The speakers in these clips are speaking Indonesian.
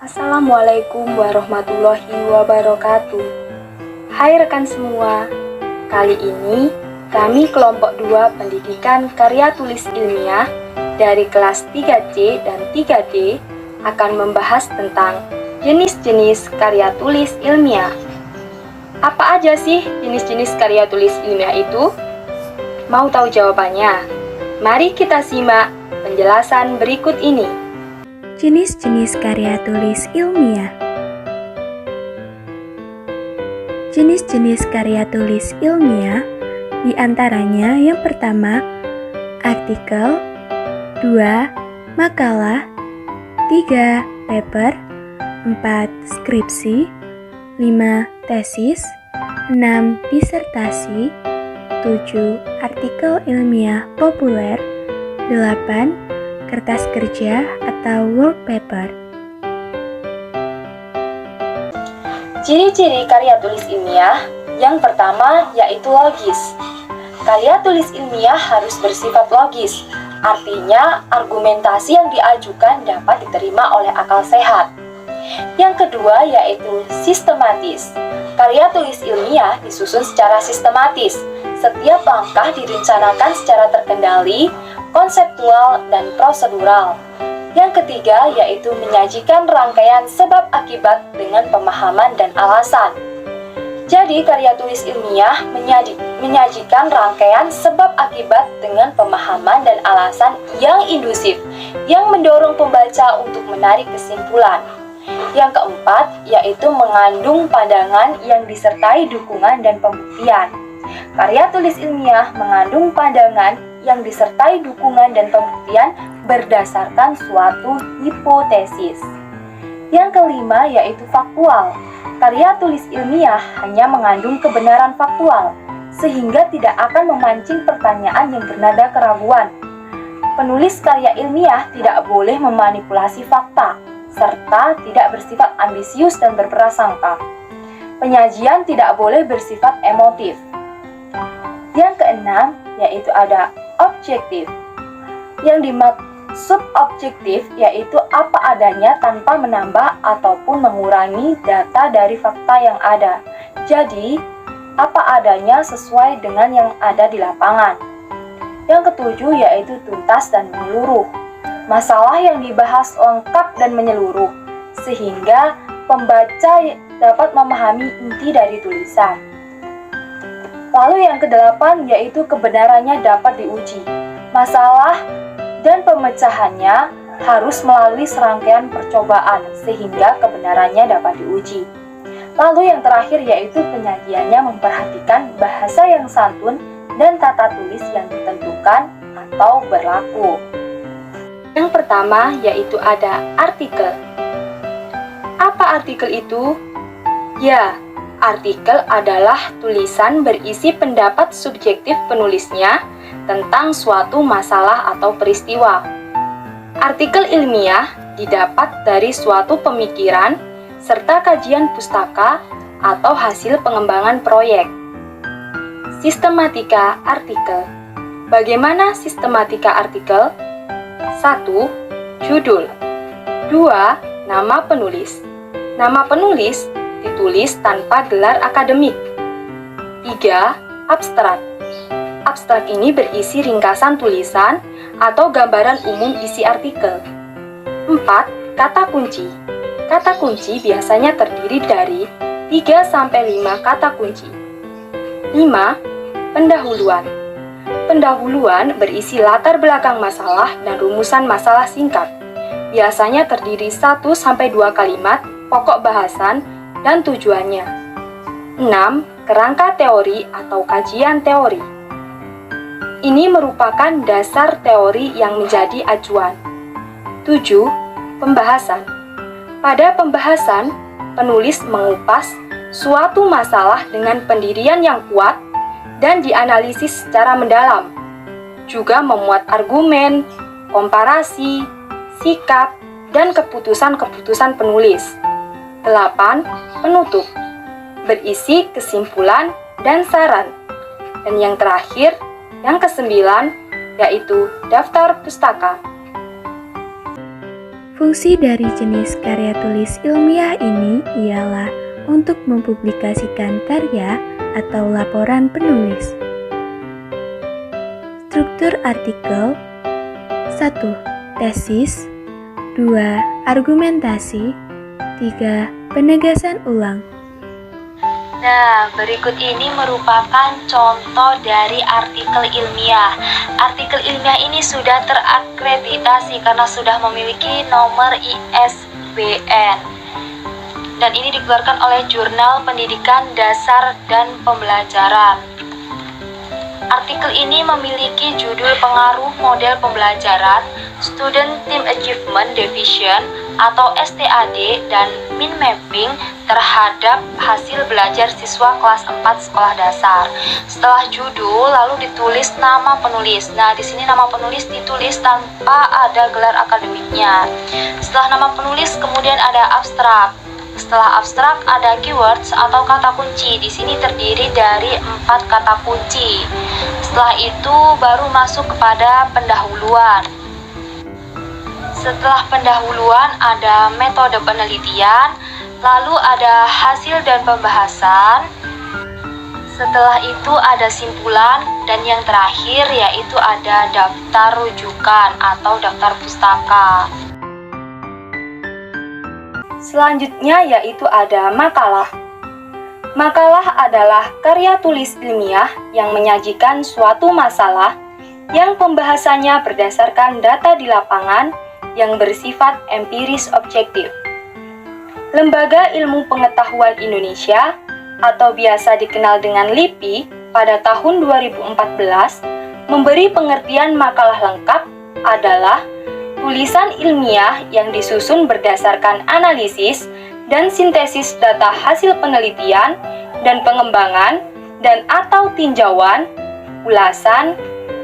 Assalamualaikum warahmatullahi wabarakatuh. Hai rekan semua, kali ini kami kelompok 2 pendidikan karya tulis ilmiah dari kelas 3C dan 3D akan membahas tentang jenis-jenis karya tulis ilmiah. Apa aja sih jenis-jenis karya tulis ilmiah itu? Mau tahu jawabannya? Mari kita simak penjelasan berikut ini. Jenis-jenis karya tulis ilmiah. Jenis-jenis karya tulis ilmiah diantaranya yang pertama, artikel, 2, makalah, 3, paper, 4, skripsi, 5, tesis, 6, disertasi, 7, artikel ilmiah populer, 8, kertas kerja atau work paper. Ciri-ciri karya tulis ilmiah yang pertama yaitu logis. Karya tulis ilmiah harus bersifat logis, artinya argumentasi yang diajukan dapat diterima oleh akal sehat. Yang kedua yaitu sistematis. Karya tulis ilmiah disusun secara sistematis. Setiap langkah direncanakan secara terkendali, konseptual, dan prosedural. Yang ketiga yaitu menyajikan rangkaian sebab akibat dengan pemahaman dan alasan. Jadi karya tulis ilmiah menyajikan rangkaian sebab akibat dengan pemahaman dan alasan yang indusif, yang mendorong pembaca untuk menarik kesimpulan. Yang keempat yaitu mengandung pandangan yang disertai dukungan dan pembuktian. Karya tulis ilmiah mengandung pandangan yang disertai dukungan dan pembuktian berdasarkan suatu hipotesis. Yang kelima yaitu faktual. Karya tulis ilmiah hanya mengandung kebenaran faktual, sehingga tidak akan memancing pertanyaan yang bernada keraguan. Penulis karya ilmiah tidak boleh memanipulasi fakta, serta tidak bersifat ambisius dan berprasangka. Penyajian tidak boleh bersifat emotif. Yang keenam yaitu ada objektif. Yang dimaksud objektif yaitu apa adanya tanpa menambah ataupun mengurangi data dari fakta yang ada. Jadi, apa adanya sesuai dengan yang ada di lapangan. Yang ketujuh yaitu tuntas dan menyeluruh. Masalah yang dibahas lengkap dan menyeluruh, sehingga pembaca dapat memahami inti dari tulisan. Lalu yang kedelapan yaitu kebenarannya dapat diuji. Masalah dan pemecahannya harus melalui serangkaian percobaan sehingga kebenarannya dapat diuji. Lalu yang terakhir yaitu penyajiannya memperhatikan bahasa yang santun dan tata tulis yang ditentukan atau berlaku. Yang pertama yaitu ada artikel. Apa artikel itu? Ya, artikel adalah tulisan berisi pendapat subjektif penulisnya tentang suatu masalah atau peristiwa. Artikel ilmiah didapat dari suatu pemikiran serta kajian pustaka atau hasil pengembangan proyek. Sistematika artikel. Bagaimana sistematika artikel? 1. Judul. 2. Nama penulis. Nama penulis ditulis tanpa gelar akademik. 3. Abstrak. Abstrak ini berisi ringkasan tulisan atau gambaran umum isi artikel. 4. Kata kunci. Kata kunci biasanya terdiri dari 3-5 kata kunci. 5. Pendahuluan. Pendahuluan berisi latar belakang masalah dan rumusan masalah singkat. Biasanya terdiri 1-2 kalimat, pokok bahasan, dan tujuannya. 6. Kerangka teori atau kajian teori. Ini merupakan dasar teori yang menjadi acuan. 7. Pembahasan. Pada pembahasan, penulis mengupas suatu masalah dengan pendirian yang kuat dan dianalisis secara mendalam. Juga memuat argumen, komparasi, sikap, dan keputusan-keputusan penulis. 8. Penutup. Berisi kesimpulan dan saran. Dan yang terakhir, yang ke-9, yaitu daftar pustaka. Fungsi dari jenis karya tulis ilmiah ini ialah untuk mempublikasikan karya atau laporan penulis. Struktur artikel: 1. Tesis. 2. Argumentasi. 3. Penegasan ulang. Nah, berikut ini merupakan contoh dari artikel ilmiah. Artikel ilmiah ini sudah terakreditasi karena sudah memiliki nomor ISBN. Dan ini dikeluarkan oleh Jurnal Pendidikan Dasar dan Pembelajaran. Artikel ini memiliki judul pengaruh model pembelajaran, Student Team Achievement Division atau STAD, dan Mind Mapping terhadap hasil belajar siswa kelas 4 sekolah dasar. Setelah judul lalu ditulis nama penulis. Nah, di sini nama penulis ditulis tanpa ada gelar akademiknya. Setelah nama penulis kemudian ada abstrak. Setelah abstrak ada keywords atau kata kunci. Di sini terdiri dari 4 kata kunci. Setelah itu baru masuk kepada pendahuluan. Setelah pendahuluan ada metode penelitian, lalu ada hasil dan pembahasan. Setelah itu ada simpulan, dan yang terakhir yaitu ada daftar rujukan atau daftar pustaka. Selanjutnya yaitu ada makalah. Makalah adalah karya tulis ilmiah yang menyajikan suatu masalah yang pembahasannya berdasarkan data di lapangan yang bersifat empiris objektif. Lembaga Ilmu Pengetahuan Indonesia atau biasa dikenal dengan LIPI pada tahun 2014 memberi pengertian makalah lengkap adalah tulisan ilmiah yang disusun berdasarkan analisis dan sintesis data hasil penelitian dan pengembangan dan atau tinjauan, ulasan,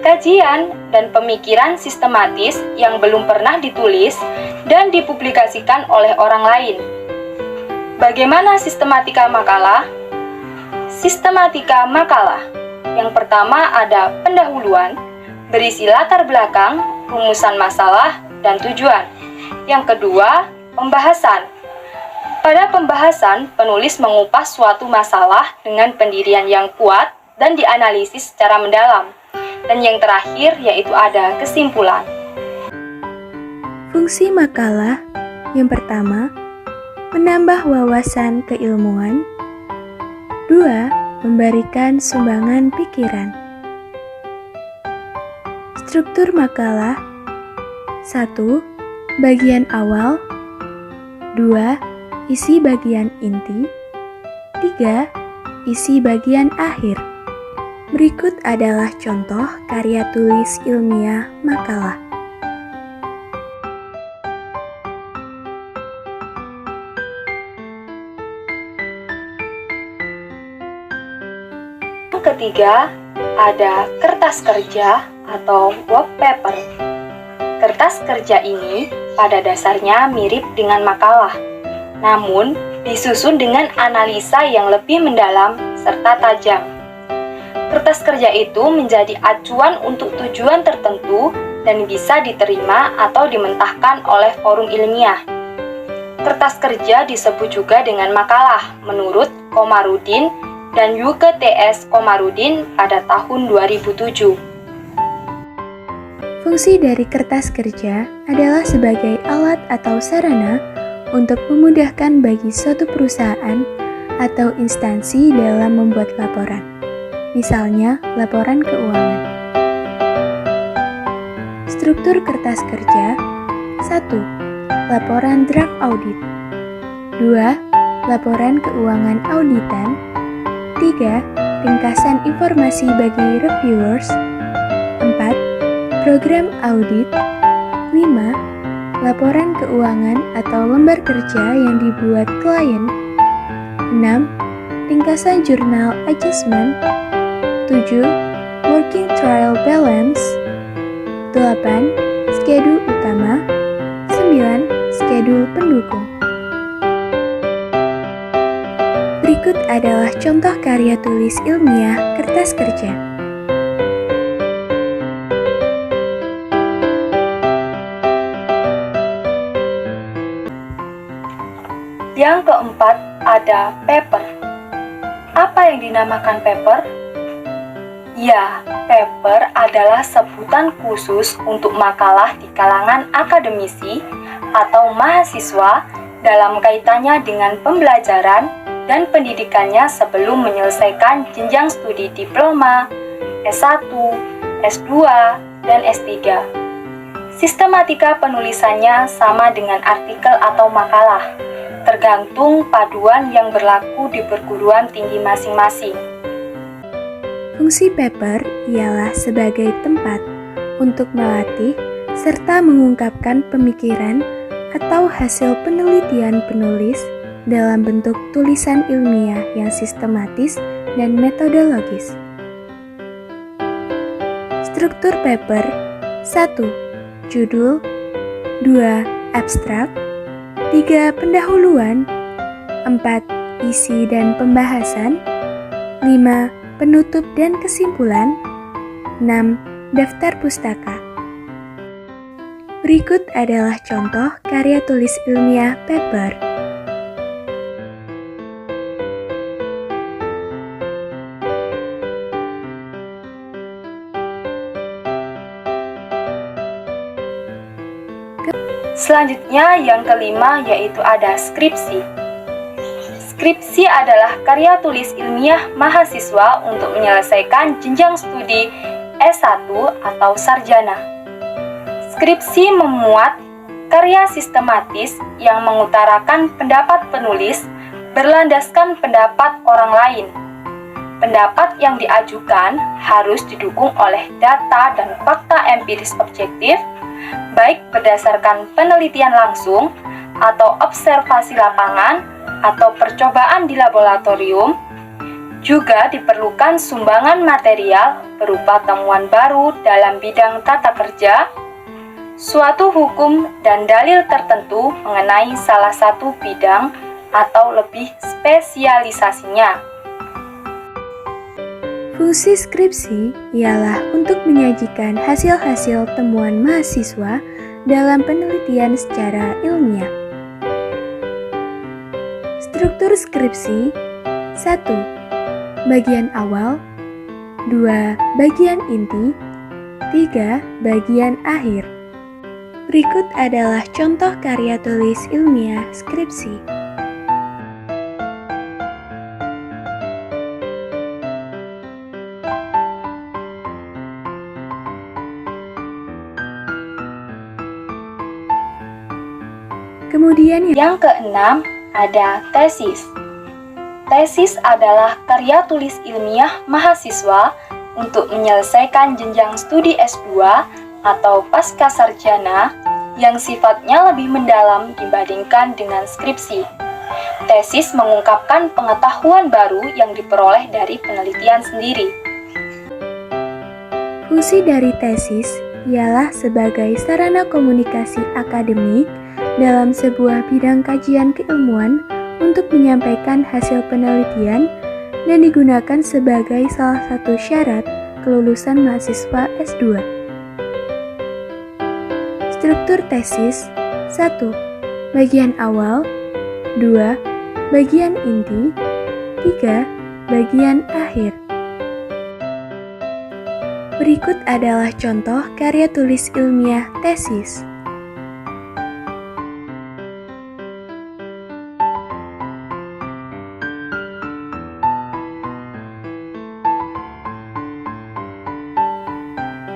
kajian, dan pemikiran sistematis yang belum pernah ditulis dan dipublikasikan oleh orang lain. Bagaimana sistematika makalah? Sistematika makalah. Yang pertama ada pendahuluan, berisi latar belakang, rumusan masalah, dan tujuan. Yang kedua, pembahasan. Pada pembahasan, penulis mengupas suatu masalah dengan pendirian yang kuat dan dianalisis secara mendalam. Dan yang terakhir yaitu ada kesimpulan. Fungsi makalah yang pertama, menambah wawasan keilmuan. 2. Memberikan sumbangan pikiran. Struktur makalah: 1. Bagian awal. 2. Isi bagian inti. 3. Isi bagian akhir. Berikut adalah contoh karya tulis ilmiah makalah. Yang ketiga, ada kertas kerja atau work paper. Kertas kerja ini pada dasarnya mirip dengan makalah, namun disusun dengan analisa yang lebih mendalam serta tajam. Kertas kerja itu menjadi acuan untuk tujuan tertentu dan bisa diterima atau dimentahkan oleh forum ilmiah. Kertas kerja disebut juga dengan makalah menurut Komarudin dan Yuke T.S. Komarudin pada tahun 2007. Fungsi dari kertas kerja adalah sebagai alat atau sarana untuk memudahkan bagi suatu perusahaan atau instansi dalam membuat laporan. Misalnya, laporan keuangan. Struktur kertas kerja: 1. Laporan draft audit. 2. Laporan keuangan auditan. 3. Ringkasan informasi bagi reviewers. 4. Program audit. 5. Laporan keuangan atau lembar kerja yang dibuat klien. 6. Ringkasan jurnal adjustment. 7. Working trial balance. 8. Skedul utama. 9. Skedul pendukung. Berikut adalah contoh karya tulis ilmiah kertas kerja. Yang keempat ada paper. Apa yang dinamakan paper? Ya, paper adalah sebutan khusus untuk makalah di kalangan akademisi atau mahasiswa dalam kaitannya dengan pembelajaran dan pendidikannya sebelum menyelesaikan jenjang studi diploma, S1, S2, dan S3. Sistematika penulisannya sama dengan artikel atau makalah, tergantung paduan yang berlaku di perguruan tinggi masing-masing. Fungsi paper ialah sebagai tempat untuk melatih serta mengungkapkan pemikiran atau hasil penelitian penulis dalam bentuk tulisan ilmiah yang sistematis dan metodologis. Struktur paper: 1. Judul, 2. Abstrak, 3. Pendahuluan, 4. Isi dan pembahasan, 5. Penutup dan kesimpulan, 6. Daftar pustaka. Berikut adalah contoh karya tulis ilmiah paper. Selanjutnya yang kelima yaitu ada skripsi. Skripsi adalah karya tulis ilmiah mahasiswa untuk menyelesaikan jenjang studi S1 atau sarjana. Skripsi memuat karya sistematis yang mengutarakan pendapat penulis berlandaskan pendapat orang lain. Pendapat yang diajukan harus didukung oleh data dan fakta empiris objektif, baik berdasarkan penelitian langsung atau observasi lapangan atau percobaan di laboratorium. Juga diperlukan sumbangan material berupa temuan baru dalam bidang tata kerja, suatu hukum dan dalil tertentu mengenai salah satu bidang atau lebih spesialisasinya. Fungsi skripsi ialah untuk menyajikan hasil-hasil temuan mahasiswa dalam penelitian secara ilmiah. Struktur skripsi: 1. Bagian awal, 2. Bagian inti, 3. Bagian akhir. Berikut adalah contoh karya tulis ilmiah skripsi. Kemudian yang keenam ada tesis. Tesis adalah karya tulis ilmiah mahasiswa untuk menyelesaikan jenjang studi S2 atau pasca sarjana yang sifatnya lebih mendalam dibandingkan dengan skripsi. Tesis mengungkapkan pengetahuan baru yang diperoleh dari penelitian sendiri. Fungsi dari tesis ialah sebagai sarana komunikasi akademik dalam sebuah bidang kajian keilmuan untuk menyampaikan hasil penelitian dan digunakan sebagai salah satu syarat kelulusan mahasiswa S2. Struktur tesis: 1. Bagian awal, 2. Bagian inti, 3. Bagian akhir. Berikut adalah contoh karya tulis ilmiah tesis.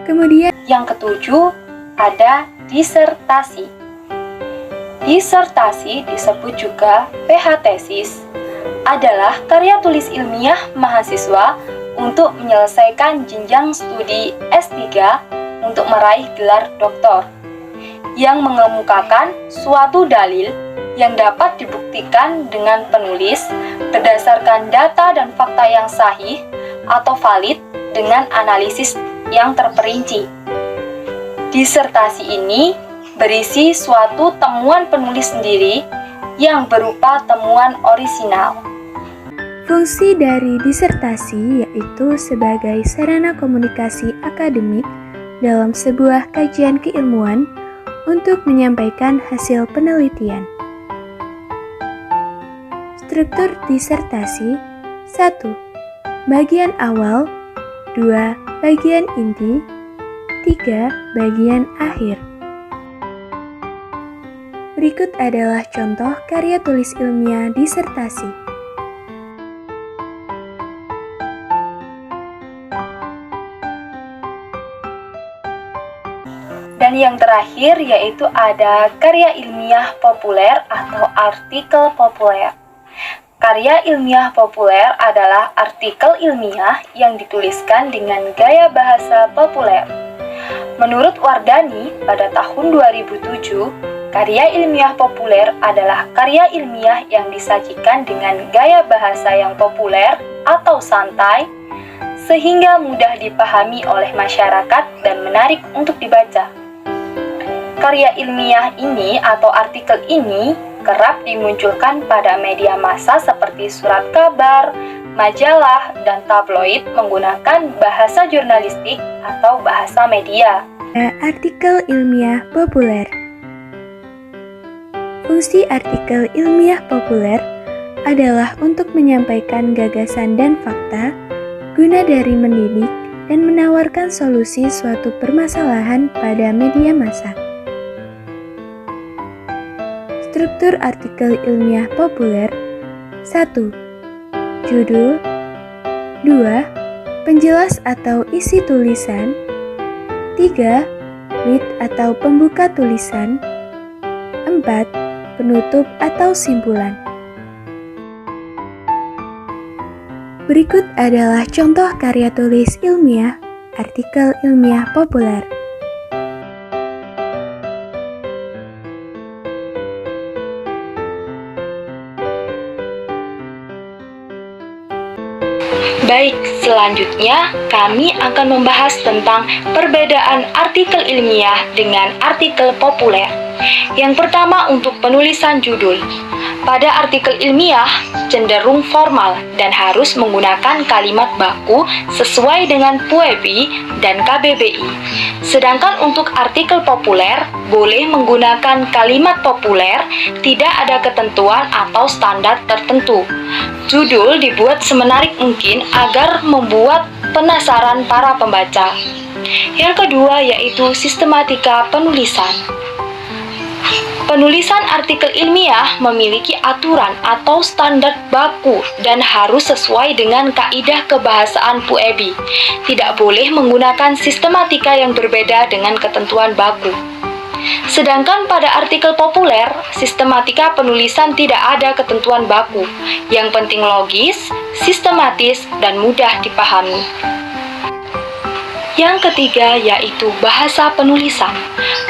Kemudian yang ketujuh ada disertasi. Disertasi disebut juga PH tesis, adalah karya tulis ilmiah mahasiswa untuk menyelesaikan jenjang studi S3 untuk meraih gelar doktor, yang mengemukakan suatu dalil yang dapat dibuktikan dengan penulis berdasarkan data dan fakta yang sahih atau valid dengan analisis yang terperinci. Disertasi ini berisi suatu temuan penulis sendiri yang berupa temuan orisinal. fungsi dari disertasi yaitu sebagai sarana komunikasi akademik dalam sebuah kajian keilmuan untuk menyampaikan hasil penelitian. Struktur disertasi 1. Bagian awal 2. Bagian inti 3. Bagian akhir. Berikut adalah contoh karya tulis ilmiah disertasi. Dan yang terakhir yaitu ada karya ilmiah populer atau artikel populer. Karya ilmiah populer adalah artikel ilmiah yang dituliskan dengan gaya bahasa populer. Menurut Wardani, pada tahun 2007, karya ilmiah populer adalah karya ilmiah yang disajikan dengan gaya bahasa yang populer atau santai, sehingga mudah dipahami oleh masyarakat dan menarik untuk dibaca. Karya ilmiah ini atau artikel ini kerap dimunculkan pada media massa seperti surat kabar, majalah, dan tabloid menggunakan bahasa jurnalistik atau bahasa media. Artikel ilmiah populer. Fungsi artikel ilmiah populer adalah untuk menyampaikan gagasan dan fakta guna dari mendidik dan menawarkan solusi suatu permasalahan pada media massa. Struktur artikel ilmiah populer 1. Judul 2. Penjelas atau isi tulisan 3. Lead atau pembuka tulisan 4. Penutup atau simpulan. Berikut adalah contoh karya tulis ilmiah, artikel ilmiah populer. Baik, selanjutnya kami akan membahas tentang perbedaan artikel ilmiah dengan artikel populer. Yang pertama untuk penulisan judul. Pada artikel ilmiah cenderung formal dan harus menggunakan kalimat baku sesuai dengan PUEBI dan KBBI. Sedangkan untuk artikel populer boleh menggunakan kalimat populer, tidak ada ketentuan atau standar tertentu. Judul dibuat semenarik mungkin agar membuat penasaran para pembaca. Yang kedua yaitu sistematika penulisan. Penulisan artikel ilmiah memiliki aturan atau standar baku dan harus sesuai dengan kaidah kebahasaan PUEBI. Tidak boleh menggunakan sistematika yang berbeda dengan ketentuan baku. Sedangkan pada artikel populer, sistematika penulisan tidak ada ketentuan baku. Yang penting logis, sistematis, dan mudah dipahami. Yang ketiga yaitu bahasa penulisan.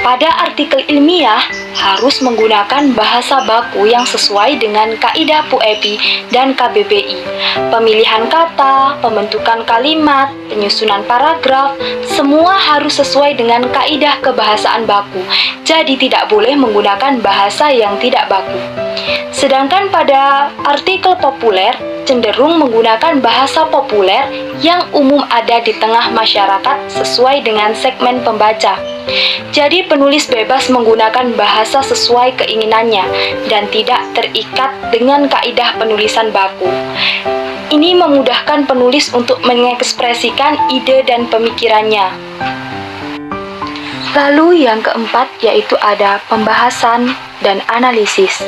Pada artikel ilmiah harus menggunakan bahasa baku yang sesuai dengan kaidah PUEBI dan KBBI. Pemilihan kata, pembentukan kalimat, penyusunan paragraf, semua harus sesuai dengan kaidah kebahasaan baku. Jadi tidak boleh menggunakan bahasa yang tidak baku. Sedangkan pada artikel populer cenderung menggunakan bahasa populer yang umum ada di tengah masyarakat sesuai dengan segmen pembaca. Jadi penulis bebas menggunakan bahasa sesuai keinginannya dan tidak terikat dengan kaidah penulisan baku. Ini memudahkan penulis untuk mengekspresikan ide dan pemikirannya. Lalu yang keempat yaitu ada pembahasan dan analisis.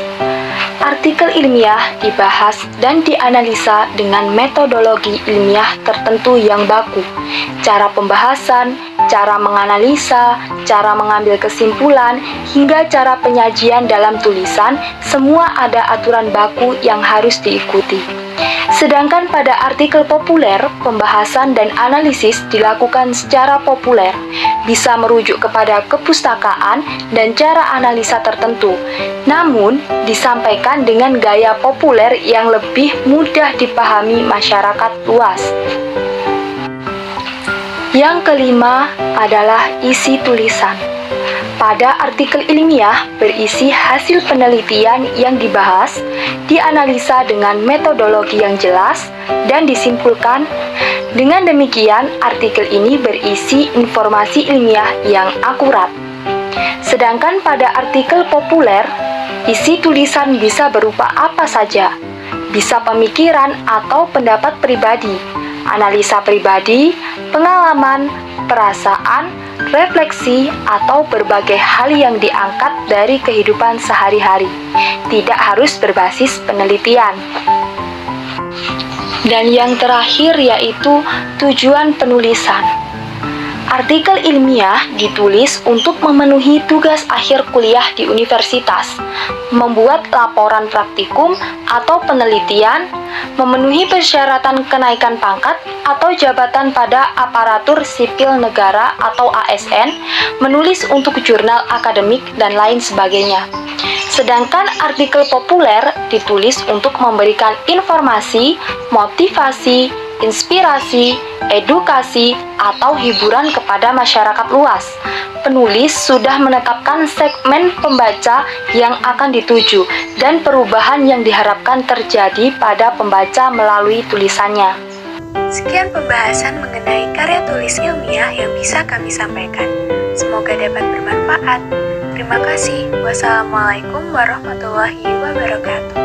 Artikel ilmiah dibahas dan dianalisa dengan metodologi ilmiah tertentu yang baku. Cara pembahasan, cara menganalisa, cara mengambil kesimpulan, hingga cara penyajian dalam tulisan, semua ada aturan baku yang harus diikuti. Sedangkan pada artikel populer, pembahasan dan analisis dilakukan secara populer, bisa merujuk kepada kepustakaan dan cara analisa tertentu, namun disampaikan dengan gaya populer yang lebih mudah dipahami masyarakat luas. Yang kelima adalah isi tulisan. Pada artikel ilmiah berisi hasil penelitian yang dibahas, dianalisa dengan metodologi yang jelas, dan disimpulkan. Dengan demikian, artikel ini berisi informasi ilmiah yang akurat. Sedangkan pada artikel populer, isi tulisan bisa berupa apa saja. bisa pemikiran atau pendapat pribadi, analisa pribadi, pengalaman, perasaan, refleksi, atau berbagai hal yang diangkat dari kehidupan sehari-hari. Tidak harus berbasis penelitian. Dan yang terakhir yaitu tujuan penulisan. Artikel ilmiah ditulis untuk memenuhi tugas akhir kuliah di universitas, membuat laporan praktikum atau penelitian, memenuhi persyaratan kenaikan pangkat atau jabatan pada aparatur sipil negara atau ASN, menulis untuk jurnal akademik, dan lain sebagainya. Sedangkan artikel populer ditulis untuk memberikan informasi, motivasi, inspirasi, edukasi, atau hiburan kepada masyarakat luas. Penulis sudah menetapkan segmen pembaca yang akan dituju dan perubahan yang diharapkan terjadi pada pembaca melalui tulisannya. Sekian pembahasan mengenai karya tulis ilmiah yang bisa kami sampaikan. Semoga dapat bermanfaat. Terima kasih. Wassalamualaikum warahmatullahi wabarakatuh.